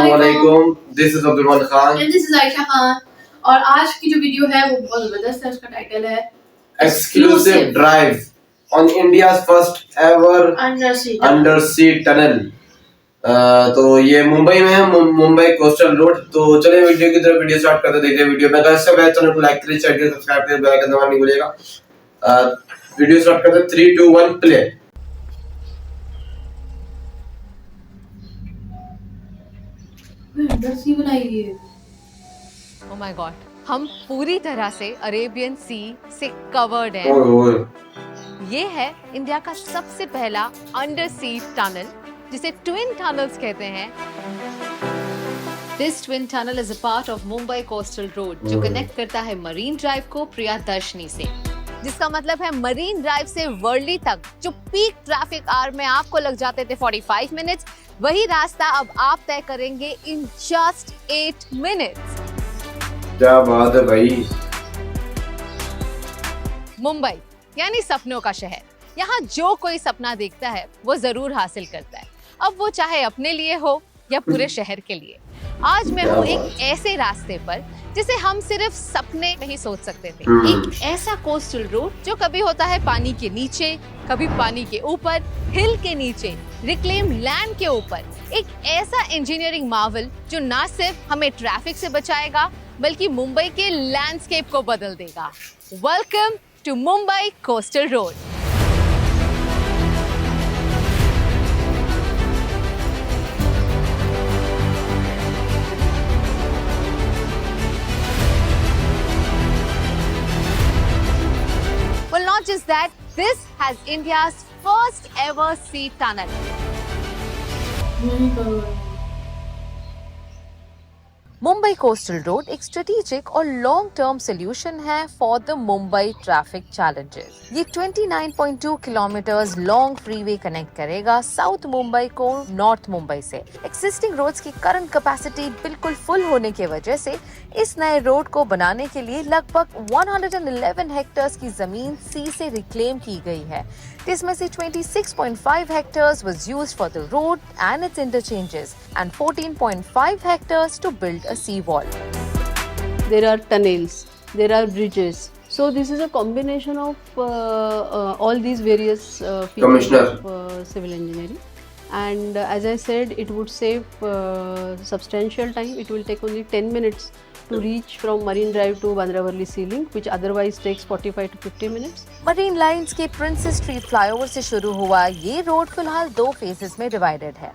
अस्सलामुअलैकुम, this is Abdul Khan and this is Ayesha Khan. और आज की जो वीडियो है वो बहुत जबरदस्त है। उसका टाइटल है exclusive drive on India's first ever under sea tunnel. तो ये मुंबई में है, मुंबई कोस्टल रोड। तो चलिए वीडियो की तरफ वीडियो स्टार्ट करते देखते हैं। वीडियो में इससे पहले चैनल को लाइक करिए, शेयर करिए, सब्सक्राइब करिए, बेल आइकन दबाना नहीं भूलिएगा। वीडियो स्टार्ट करते हैं, 3 2 1 प्ले। Oh my God, हम पूरी तरह से अरेबियन सी से कवर्ड हैं। ये है इंडिया का सबसे पहला अंडर सी टनल, जिसे ट्विन टनल्स कहते हैं। This twin tunnel is a part of Mumbai Coastal Road, जो कनेक्ट करता है मरीन ड्राइव को प्रियदर्शनी से, जिसका मतलब है मरीन ड्राइव से वर्ली तक जो पीक ट्रैफिक आवर में आपको लग जाते थे 45 मिनट्स, वही रास्ता अब आप तय करेंगे इन जस्ट 8 मिनट्स। क्या बात है भाई। मुंबई यानी सपनों का शहर। यहाँ जो कोई सपना देखता है वो जरूर हासिल करता है, अब वो चाहे अपने लिए हो या पूरे शहर के लिए। आज मैं हूँ एक ऐसे रास्ते पर जिसे हम सिर्फ सपने में ही सोच सकते थे। एक ऐसा कोस्टल रोड जो कभी होता है पानी के नीचे, कभी पानी के ऊपर, हिल के नीचे, रिक्लेम लैंड के ऊपर। एक ऐसा इंजीनियरिंग मार्वल जो ना सिर्फ हमें ट्रैफिक से बचाएगा बल्कि मुंबई के लैंडस्केप को बदल देगा। Welcome to Mumbai coastal road. Well, not just that, this has India's first ever sea tunnel. Mumbai coastal road एक स्ट्रेटेजिक और लॉन्ग टर्म सोल्यूशन है for the Mumbai traffic challenges. ये 29.2 किलोमीटर्स लॉन्ग फ्रीवे कनेक्ट करेगा साउथ मुंबई को north Mumbai से। Existing roads की current capacity बिल्कुल full होने की वजह से इस नए रोड को बनाने के लिए लगभग 111 हेक्टेयर्स की जमीन सी से रिक्लेम की गई है, जिसमें से 26.5 hectares was used for the road and its interchanges and 14.5 hectares to build a seawall. There are tunnels, there are bridges. So this is a combination of all these various features of civil engineering. And as I said, it would save substantial time. It will take only 10 minutes to reach from Marine Drive to Bandra Worli Sea Link, which otherwise takes 45 to 50 minutes. Marine lines के princess street flyover से शुरू हुआ ये road फिलहाल 2 phases में divided है।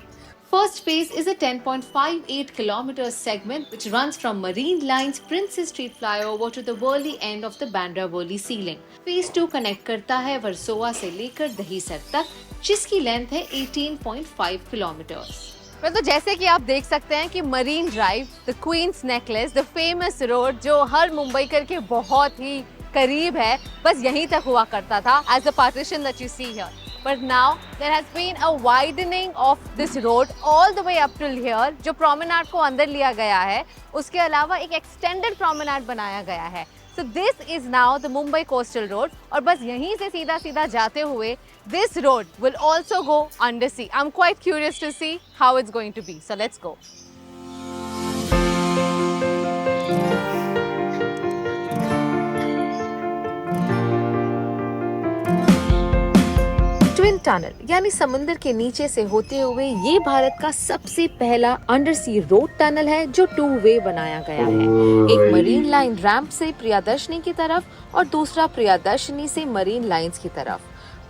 First phase is a 10.58 kilometer segment which runs from Marine Line's Princess Street flyover to the Worli end of the Bandra Worli Sea Link. Phase 2 connect करता है वर्सोवा से लेकर दहीसर तक, जिसकी लेंथ है 18.5 किलोमीटर्स। तो जैसे कि आप देख सकते हैं कि marine drive, the queen's necklace, the famous road जो हर मुंबईकर के बहुत ही करीब है, बस यहीं तक हुआ करता था as the partition that you see here. But now there has been a widening of this road all the way up till here, जो promenade को अंदर लिया गया है। उसके अलावा एक extended promenade बनाया गया है। So this is now the Mumbai Coastal Road, और बस यहीं से सीधा सीधा जाते हुए this road will also go under sea. I'm quite curious to see how it's going to be. So let's go. Twin tunnel यानी समुद्र के नीचे से होते हुए ये भारत का सबसे पहला अंडर सी रोड टनल है जो 2 वे बनाया गया है। एक मरीन लाइन रैंप से प्रियदर्शनी की तरफ और दूसरा प्रियदर्शनी से मरीन लाइंस की तरफ।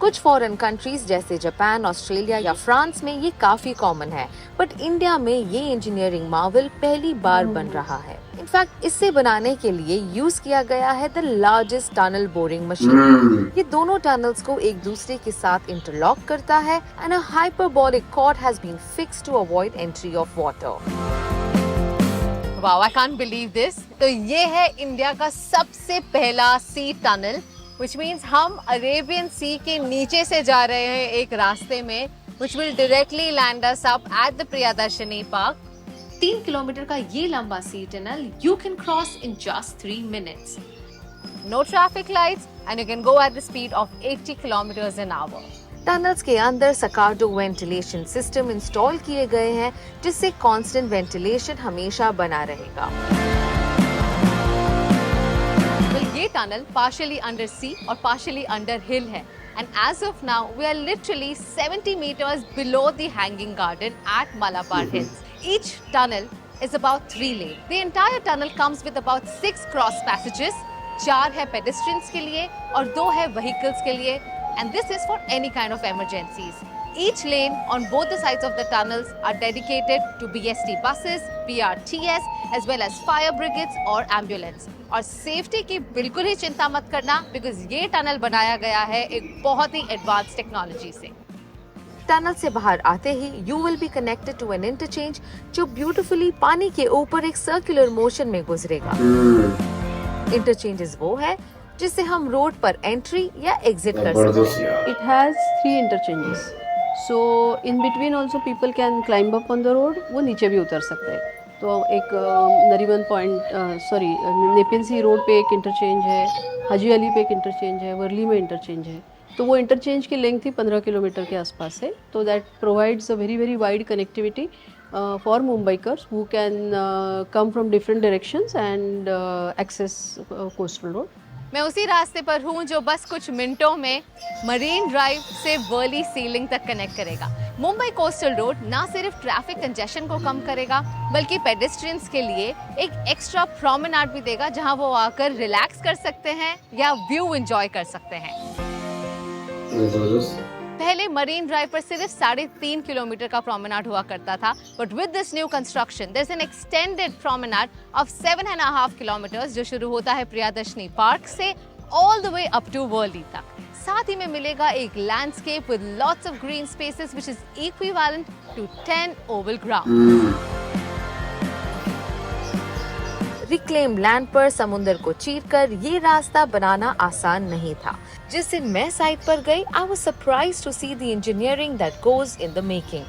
कुछ फॉरेन कंट्रीज जैसे जापान, ऑस्ट्रेलिया या फ्रांस में ये काफी कॉमन है, बट इंडिया में ये इंजीनियरिंग मार्वल पहली बार बन रहा है। इनफैक्ट इसे बनाने के लिए यूज किया गया है the largest tunnel boring machine. ये दोनों टनल्स को एक दूसरे के साथ इंटरलॉक करता है and a hyperbolic cord has been fixed to avoid entry of water. Wow, I can't believe this. तो ये है इंडिया का सबसे पहला सी टनल, which means हम अरेबियन सी के नीचे से जा रहे हैं एक रास्ते में, which will directly land us up at the Priyadarshini Park. 3 kilometre का ये लंबा सी tunnel you can cross in just 3 minutes. No traffic lights and you can go at the speed of 80 kilometers an hour. Tunnels के अंदर सकार्डो ventilation system install किए गए हैं, जिससे constant ventilation हमेशा बना रहेगा। ये टनल पार्शियली अंडर सी और पार्शियली अंडर हिल है, and as of now we are literally 70 meters below the hanging garden at Malabar Hills. Each tunnel is about 3 lane. The entire tunnel comes with about 6 cross passages. 4 है pedestrians के लिए और 2 है vehicles के लिए, and this is for any kind of emergencies. Each lane on both the sides of the tunnels are dedicated to BST buses, PRTS as well as fire brigades और ambulance. और safety की बिल्कुल ही चिंता मत करना, because ये tunnel बनाया गया है एक बहुत ही एडवांस टेक्नोलॉजी से। टनल से बाहर आते ही you will be connected to an interchange जो ब्यूटीफुली पानी के ऊपर एक सर्कुलर मोशन में गुजरेगा। इंटरचेंजेस वो है जिससे हम रोड पर एंट्री या एग्जिट कर सकते हैं। It has 3 interchanges. So in between also people can climb up on the road. वो नीचे भी उतर सकते हैं। तो एक नरीमन पॉइंट नेपियन सी रोड पे एक इंटरचेंज है, हाजी अली पे एक इंटरचेंज है, वर्ली में इंटरचेंज है। तो वो इंटरचेंज की लेंथ ही 15 किलोमीटर के आसपास है। तो that provides a very very wide connectivity for Mumbaikars who can come from different directions and access coastal road. मैं उसी रास्ते पर हूँ जो बस कुछ मिनटों में मरीन ड्राइव से वर्ली सीलिंग तक कनेक्ट करेगा। मुंबई कोस्टल रोड ना सिर्फ ट्रैफिक कंजेशन को कम करेगा, बल्कि पेडेस्ट्रियंस के लिए एक एक्स्ट्रा प्रोमेनाड भी देगा, जहां वो आकर रिलैक्स कर सकते हैं या व्यू एंजॉय कर सकते हैं। पहले मरीन ड्राइव पर सिर्फ 3.5 किलोमीटर का प्रोमेनाड हुआ करता था, but with this new construction there is an extended promenade of 7.5 kilometres जो शुरू होता है प्रियदर्शनी पार्क से all the way up to Worli तक। साथ ही में मिलेगा एक landscape with lots of green spaces which is equivalent to 10 oval ground. Reclaim land पर समुंदर को चीरकर ये रास्ता बनाना आसान नहीं था। जिस दिन मैं साइट पर गई, I was surprised to see the engineering that goes in the making.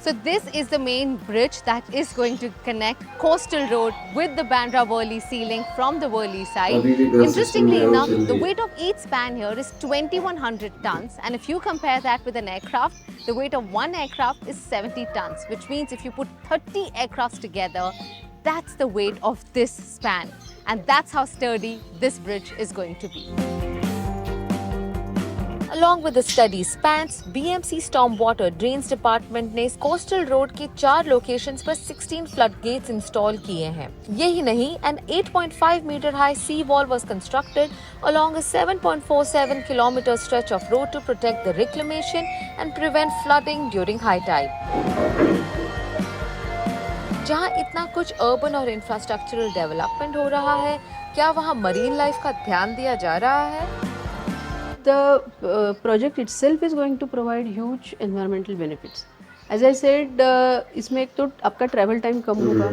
So this is the main bridge that is going to connect Coastal Road with the Bandra Worli ceiling from the Worli side. Interestingly enough, the weight of each span here is 2100 tons, and if you compare that with an aircraft, the weight of one aircraft is 70 tons, which means if you put 30 aircrafts together, that's the weight of this span, and that's how sturdy this bridge is going to be. Along with the study spans, BMC Stormwater Drains Department ने coastal road के 4 locations पर 16 flood gets install किए हैं। यही नहीं, an 8.5 meter high sea wall was constructed along a 7.47 kilometer stretch of road to protect the reclamation and prevent flooding during high tide. जहां इतना कुछ अर्बन और इंफ्रास्ट्रक्चरल डेवलपमेंट हो रहा है, क्या वहां मरीन लाइफ का ध्यान दिया जा रहा है? The project itself is going to provide huge environmental benefits. As I said, इसमें एक तो आपका ट्रैवल टाइम कम होगा,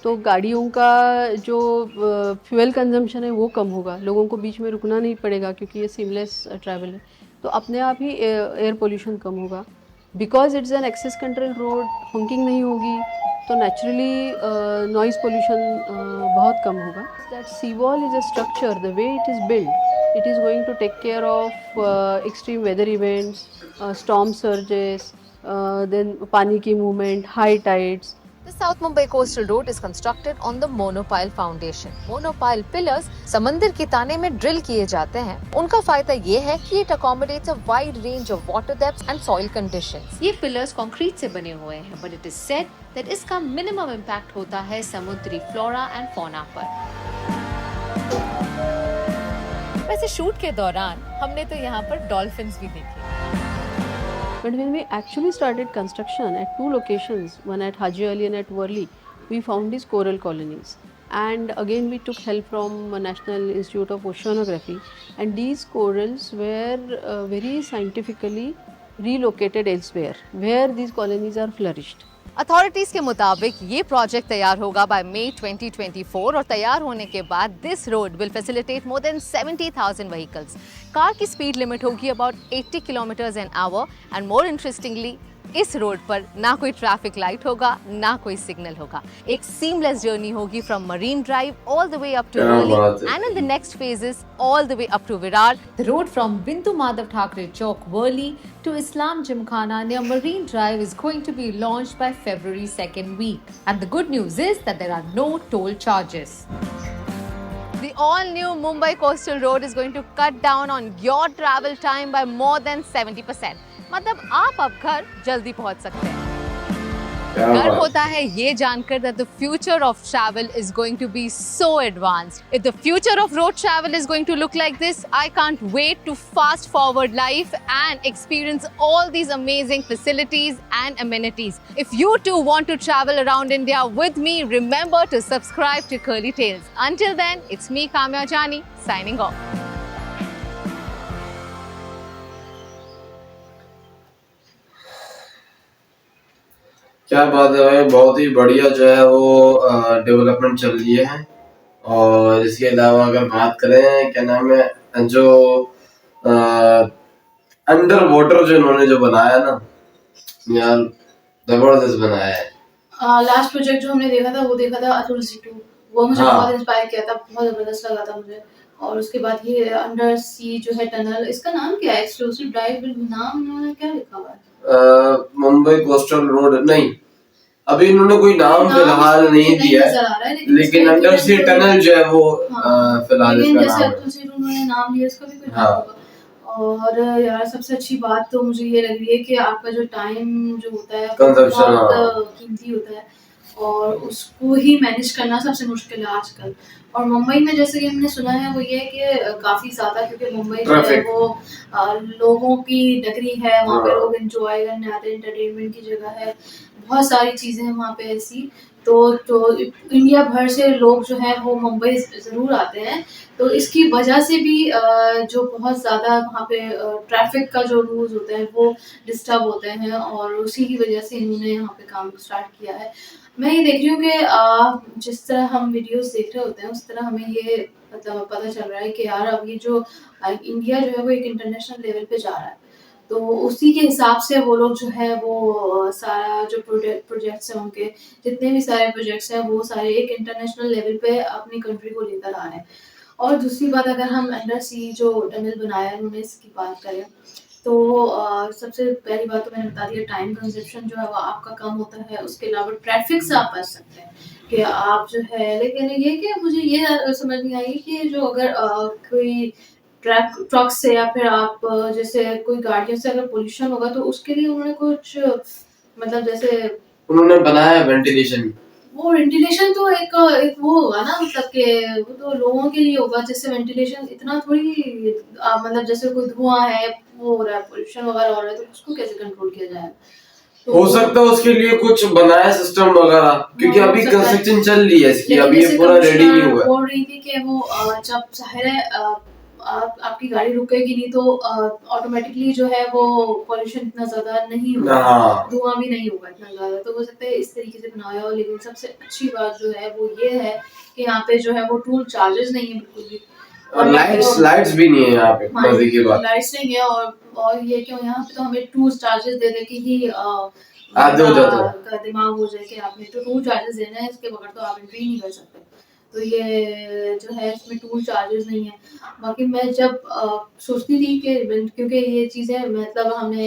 तो गाड़ियों का जो फ्यूल कंजम्पशन है वो कम होगा, लोगों को बीच में रुकना नहीं पड़ेगा क्योंकि ये सीमलेस ट्रैवल है, तो अपने आप ही एयर पोल्यूशन कम होगा। Because it's an access control road, honking नहीं होगी, तो नेचुरली नॉइज़ पोल्यूशन बहुत कम होगा। That sea wall is a structure, the way it is build, it is going to take care of extreme weather events, storm surges, then pani ki movement, high tides. The South Mumbai Coastal Road is constructed on the monopile foundation. Monopile pillars समंदर के ताने में drill किए जाते हैं। उनका फायदा ये है कि it accommodates a wide range of water depths and soil conditions. ये पिलर्स कंक्रीट से बने हुए हैं, but it is said that इसका मिनिमम इम्पैक्ट होता है समुद्री फ्लोरा एंड फौना पर। वैसे शूट के दौरान हमने तो यहाँ पर डॉल्फिन्स भी देखे। But when we actually started construction at 2 locations, one at Haji Ali and at Worli, we found these coral colonies. And again we took help from National Institute of Oceanography, and these corals were very scientifically relocated elsewhere where these colonies are flourished. Authorities के मुताबिक ये project तैयार होगा bye मई 2024 और तैयार होने के बाद this road will facilitate more than 70,000 vehicles. Car की स्पीड लिमिट होगी about 80 kilometres an hour, and more interestingly इस रोड पर ना कोई ट्रैफिक लाइट होगा, ना कोई सिग्नल होगा। एक सीमलेस जर्नी होगी from marine drive all the way up to Worli and in the next phases all the way up to Virar. The road from Bindu Madhav Thackeray Chowk, Worli to Islam Gymkhana near Marine Drive is going to be launched by February 2nd week. And the good news is that there are no toll charges. The all-new Mumbai Coastal Road is going to cut down on your travel time by more than 70%. मतलब आप अब घर जल्दी पहुंच सकते हैं। गर्व होता है ये जानकर that the future of travel is going to be so advanced. If the future of road travel is going to look like this, I can't wait to fast forward life and experience all these amazing facilities and amenities. If you too want to travel around India with me, remember to subscribe to Curly Tales. Until then, it's me Kamya Jani signing off. क्या बात है भाई, बहुत ही बढ़िया जो है वो development चल रही है। और इसके अलावा अगर बात करें क्या नाम है जो अंडर वाटर जो इन्होंने जो बनाया ना यार, जबरदस्त बनाया है। लास्ट प्रोजेक्ट जो हमने देखा था वो देखा था अतुल C2, वो मुझे बहुत इंस्पायर किया था, बहुत जबरदस्त लगा था मुझे। और उसके बाद ये अंडर सी जो है टनल, इसका नाम क्या है? एक्सक्लूसिव ड्राइव, नाम इन्होंने क्या लिखा हुआ है? मुंबई कोस्टल रोड नहीं, अभी इन्होंने कोई नाम फिलहाल नहीं दिया है, लेकिन अंडर सी टनल जो है वो फिलहाल इसका नाम है। जैसे उन्होंने नाम लिया, इसका भी कोई नाम होगा। और यार सबसे अच्छी बात तो मुझे ये लग रही है कि आपका जो टाइम जो होता है बहुत कीमती होता है और उसको ही मैनेज करना सबसे मुश्किल है आजकल। और मुंबई में जैसे कि हमने सुना है वो ये है कि काफी ज्यादा, क्योंकि मुंबई जो है वो लोगों की नगरी है, वहाँ पे लोग एंजॉय करने आते हैं, एंटरटेनमेंट की जगह है, बहुत सारी चीजें हैं वहाँ पे ऐसी। तो इंडिया भर से लोग जो है वो मुंबई जरूर आते हैं। तो इसकी वजह से भी जो बहुत ज़्यादा वहाँ पे ट्रैफिक का जो रूल्स होते हैं वो डिस्टर्ब होते हैं, और उसी की वजह से इन्होंने यहाँ पे काम स्टार्ट किया है। मैं ये देख रही हूँ कि जिस तरह हम वीडियोस देख रहे होते हैं उस तरह हमें ये मतलब पता चल रहा है कि यार अब ये जो इंडिया जो है वो एक इंटरनेशनल लेवल पे जा रहा है। तो उसी के हिसाब से वो लोग जो है वो सारा जो प्रोजेक्ट्स हैं, उनके जितने भी सारे प्रोजेक्ट्स हैं वो सारे एक इंटरनेशनल लेवल पे अपनी कंट्री को लेकर आ रहे हैं। और दूसरी बात, अगर हम अंडर सी जो टनल बनाया है उन्होंने, इसकी बात करें तो सबसे पहली बात तो मैंने बता दिया, टाइम कंजप्शन जो है वो आपका कम होता है। उसके अलावा ट्रैफिक से आप बच सकते हैं कि आप जो है, लेकिन ये कि मुझे ये समझ नहीं आई कि जो अगर कोई ट्रक से या फिर आप जैसे कोई गाड़ियों से अगर पोल्यूशन होगा तो उसके लिए उन्होंने कुछ मतलब जैसे उन्होंने बनाया वेंटिलेशन। वो वेंटिलेशन तो एक वो होगा ना, मतलब के वो तो लोगों के लिए होगा। जैसे वेंटिलेशन इतना थोड़ी मतलब जैसे कोई धुआं है वो हो रहा है, पोल्यूशन वगैरह हो रहा है, तो उसको कैसे कंट्रोल किया जाए? तो हो सकता है उसके लिए कुछ बनाया सिस्टम वगैरह, क्योंकि अभी कंस्ट्रक्शन चल रही है इसकी, अभी ये पूरा रेडी नहीं हुआ है। बोल रही थी कि वो जब जाहिर है आपकी गाड़ी रुकेगी नहीं तो ऑटोमेटिकली जो है वो पॉल्यूशन इतना ज्यादा नहीं होगा, धुआं भी नहीं होगा इतना ज्यादा। तो हो सकता है इस तरीके से बनाया हो। लेकिन सबसे अच्छी बात जो है वो ये है कि यहाँ पे जो है वो टूल चार्जेस नहीं है बिल्कुल भी, और लाइट्स भी नहीं है यहाँ पे, मजे की बात। लाइट्स नहीं है, और ये क्यों यहाँ पे तो हमें टूल चार्जेस दे दे के ही दिमाग हो जाए कि आपने तो टूल चार्जेस देना है, इसके बगैर तो आप एंट्री नहीं कर सकते। तो ये जो है इसमें टूल चार्जेस नहीं है। बाकी मैं जब सोचती थी कि क्योंकि ये चीज़ें मतलब हमने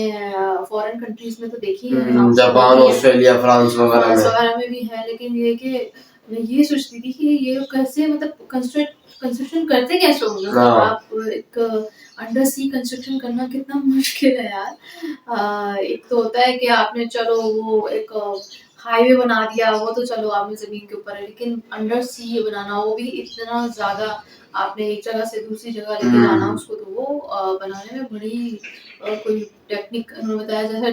फॉरेन कंट्रीज में तो देखी है, जापान, ऑस्ट्रेलिया, फ्रांस वगैरह में भी है, लेकिन ये कि मैं ये सोचती थी कि ये कैसे मतलब कंस्ट्रक्शन करते कैसे होंगे। आप एक अंडर सी कंस्ट्रक्शन करना कितना मुश्किल है यार। एक तो होता है कि आपने चलो वो एक हाईवे बना दिया, वो तो चलो आपने जमीन के ऊपर है, लेकिन अंडर सी बनाना वो भी इतना ज्यादा, आपने एक जगह से दूसरी जगह लेके जाना उसको, तो वो बनाने में बड़ी कोई टेक्निक उन्होंने बताया, जैसे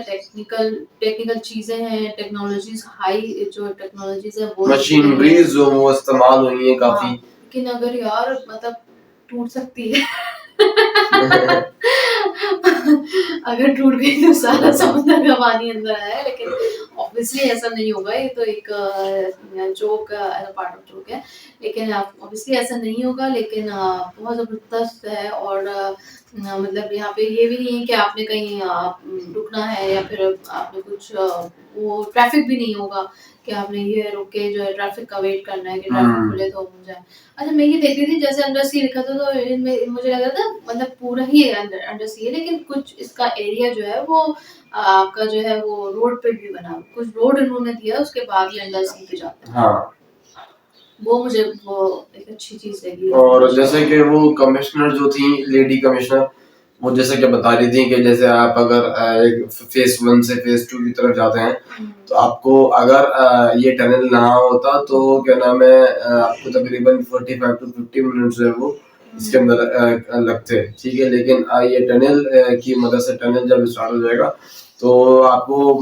टेक्निकल चीजें हैं, टेक्नोलॉजीज हाई जो टेक्नोलॉजीज है वो मशीनरीज जो वो इस्तेमाल हुई है काफी। लेकिन अगर यार मतलब टूट सकती है अगर टूट गई तो सारा समुद्र का पानी अंदर आया है, लेकिन ऑब्वियसली ऐसा नहीं होगा। ये तो एक joke as a part of joke है, लेकिन ऑब्वियसली ऐसा नहीं होगा। लेकिन बहुत जबरदस्त है और मतलब यहाँ पे ये भी नहीं है कि आपने कहीं रुकना है या फिर आपने कुछ वो ट्रैफिक भी नहीं होगा कि आपने ये रुक के जो है ट्रैफिक का वेट करना है कि ट्रैफिक खुले तो हो जाए। अच्छा मैं ये देख रही थी जैसे अंडर सी लिखा था तो इनमें मुझे लग रहा था मतलब पूरा ही अंडर सी है, लेकिन कुछ इसका एरिया जो है वो आपका जो है वो रोड पे भी बना, कुछ रोड इन्होंने दिया उसके बाद ही अंडर सी पे जाते हैं। हाँ वो मुझे वो एक अच्छी चीज लगी। और जैसे कि वो कमिश्नर जो थी, लेडी कमिश्नर, वो जैसे कि बता रही थी कि जैसे आप अगर एक फेज 1 से फेज 2 की तरफ जाते हैं तो आपको अगर ये टनल ना होता तो क्या नाम है आपको तकरीबन 45 to 50 मिनट जो है वो इसके अंदर लगते, ठीक है। लेकिन ये टनल की मदद से टनल जब स्टार्ट हो जाएगा तो आपको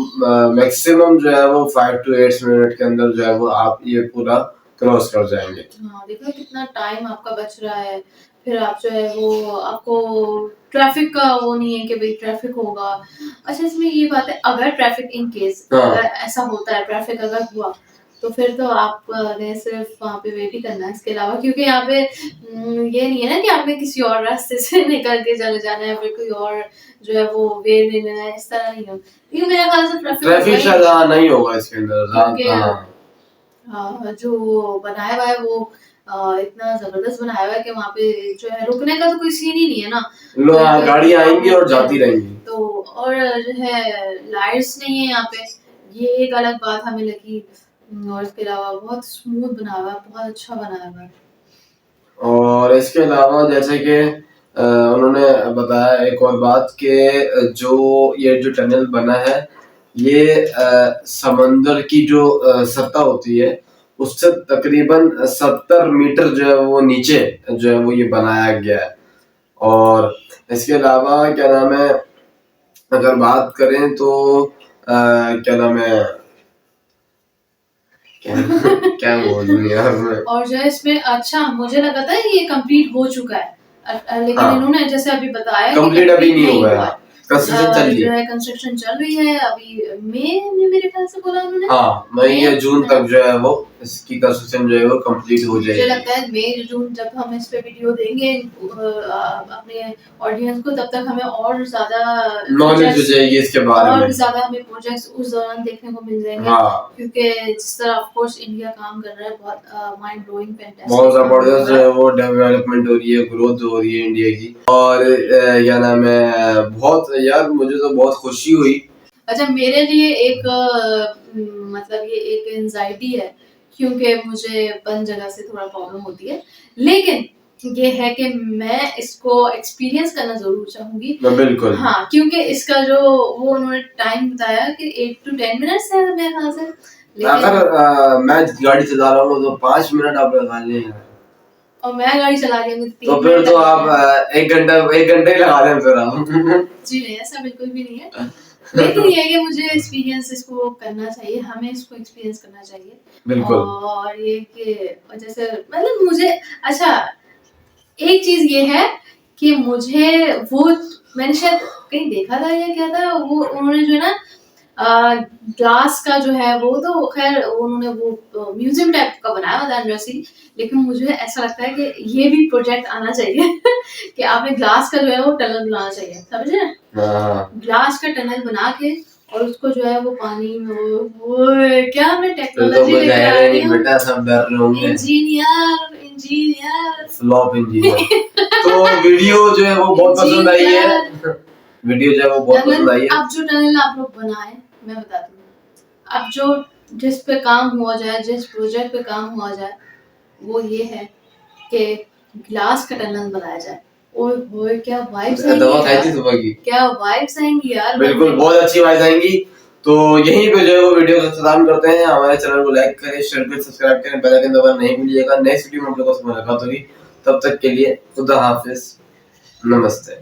मैक्सिमम जो है वो 5 to 8 मिनट के अंदर जो है वो आप ये पूरा क्रॉस कर जाएंगे। हाँ देखो कितना टाइम आपका बच रहा है, फिर आप जो है वो आपको ट्रैफिक का वो नहीं है कि भाई ट्रैफिक होगा। अच्छा इसमें ये बात है अगर ट्रैफिक इन केस अगर ऐसा होता है, ट्रैफिक अगर हुआ तो फिर तो आप ने सिर्फ वहाँ पे वेट ही करना है इसके अलावा, क्योंकि यहाँ पे ये नहीं है ना कि आपने किसी और रास्ते से निकल के चले जाना है फिर कोई और जो है वो वे ले लेना है, इस तरह नहीं हो। क्योंकि मेरे ख्याल से ट्रैफिक शायद नहीं होगा इसके अंदर। हाँ जो बनाया हुआ है वो इतना जबरदस्त बनाया हुआ है कि वहाँ पे जो है रुकने का तो कोई सीन ही नहीं है ना, गाड़ी आएंगी और जाती रहेंगी। तो और जो है लाइट्स नहीं है यहाँ पे, ये एक अलग बात हमें लगी। और इसके अलावा बहुत स्मूथ बना हुआ है, बहुत अच्छा बनाया हुआ है। और इसके अलावा जैसे कि उन्होंने बताया एक और बात कि जो ये जो टनल बना है ये समंदर की जो सतह होती है उससे तकरीबन 70 मीटर जो है वो नीचे जो है वो ये बनाया गया है। और इसके अलावा क्या नाम है अगर बात करें तो क्या नाम है क्या बोलूं यार मैं। और जो है इसमें अच्छा मुझे लगा था ये कंप्लीट हो चुका है, लेकिन इन्होंने जैसे अभी बताया कंप्लीट अभी नहीं हुआ है, कंस्ट्रक्शन चल रही है। कंस्ट्रक्शन चल रही है अभी मई में मेरे ख्याल से बोला उन्होंने। हाँ मई या जून तक जो है वो इसकी कंस्ट्रक्शन जो है वो कंप्लीट हो जाएगी। मुझे लगता है मई जून जब हम इस पे वीडियो देंगे अपने ऑडियंस को तब तक हमें और ज्यादा नॉलेज हो जाएगी इसके बारे में, और ज्यादा हमें प्रोजेक्ट्स उस दौरान देखने को मिल जाएंगे। हाँ। क्योंकि जिस तरह ऑफ कोर्स इंडिया काम कर रहा है बहुत माइंड ब्लोइंग फैंटास्टिक, बहुत जबरदस्त जो है वो डेवलपमेंट हो रही है, ग्रोथ हो रही है इंडिया की। और क्या नाम है बहुत यार मुझे तो बहुत खुशी हुई। अच्छा मेरे लिए एक मतलब ये एक एंजाइटी है क्योंकि मुझे बंद जगह से थोड़ा प्रॉब्लम होती है, लेकिन ये है कि मैं इसको एक्सपीरियंस करना जरूर चाहूंगी। बिल्कुल हाँ क्योंकि इसका जो वो उन्होंने टाइम बताया कि 8 to 10 मिनट्स है मेरे ख्याल से। अगर मैं गाड़ी चला रहा हूँ तो 5 मिनट आप लगा लें और मैं गाड़ी चला रही हूँ तो फिर तो आप 1 घंटे ही लगा दें फिर आप। जी नहीं ऐसा बिल्कुल भी नहीं है, लेकिन ये कि मुझे एक्सपीरियंस इसको करना चाहिए, हमें इसको एक्सपीरियंस करना चाहिए। बिल्कुल। और ये कि जैसे मतलब मुझे अच्छा एक चीज ये है कि मुझे वो मैंने शायद कहीं देखा था या क्या था वो उन्होंने जो है ना ग्लास का जो है वो तो खैर उन्होंने वो म्यूजियम टाइप का बनाया था अंडरसी, लेकिन मुझे ऐसा लगता है कि ये भी प्रोजेक्ट आना चाहिए कि आपने ग्लास का जो है वो टनल बनाना चाहिए, समझे ना? ग्लास का टनल बना के और उसको जो है वो पानी में वो क्या हमने टेक्नोलॉजी लेकर आ रही हूं, बेटा सब डर रहे होंगे इंजीनियर फ्लॉप इंजीनियर। तो वीडियो जो है वो बहुत पसंद आई है, वीडियो जो है वो बहुत पसंद आई है। अब जो टनल आप लोग बनाए मैं बताती हूँ, अब जो जिस पे काम हुआ जाए, जिस प्रोजेक्ट पे काम हुआ जाए वो ये है कि ग्लास का टनल बनाया जाए। ओए क्या वाइब्स आएंगी, दवा खाई थी सुबह की, क्या वाइब्स आएंगी यार, बिल्कुल बहुत अच्छी वाइब्स आएंगी। तो यहीं पे जो है वो वीडियो का खत्म करते हैं। हमारे चैनल को लाइक करें, शेयर करें, सब्सक्राइब करें, बेल आइकन दबाना नहीं भूलिएगा। नेक्स्ट वीडियो में आप लोगों से मुलाकात होगी, तब तक के लिए खुदा हाफिज, नमस्ते।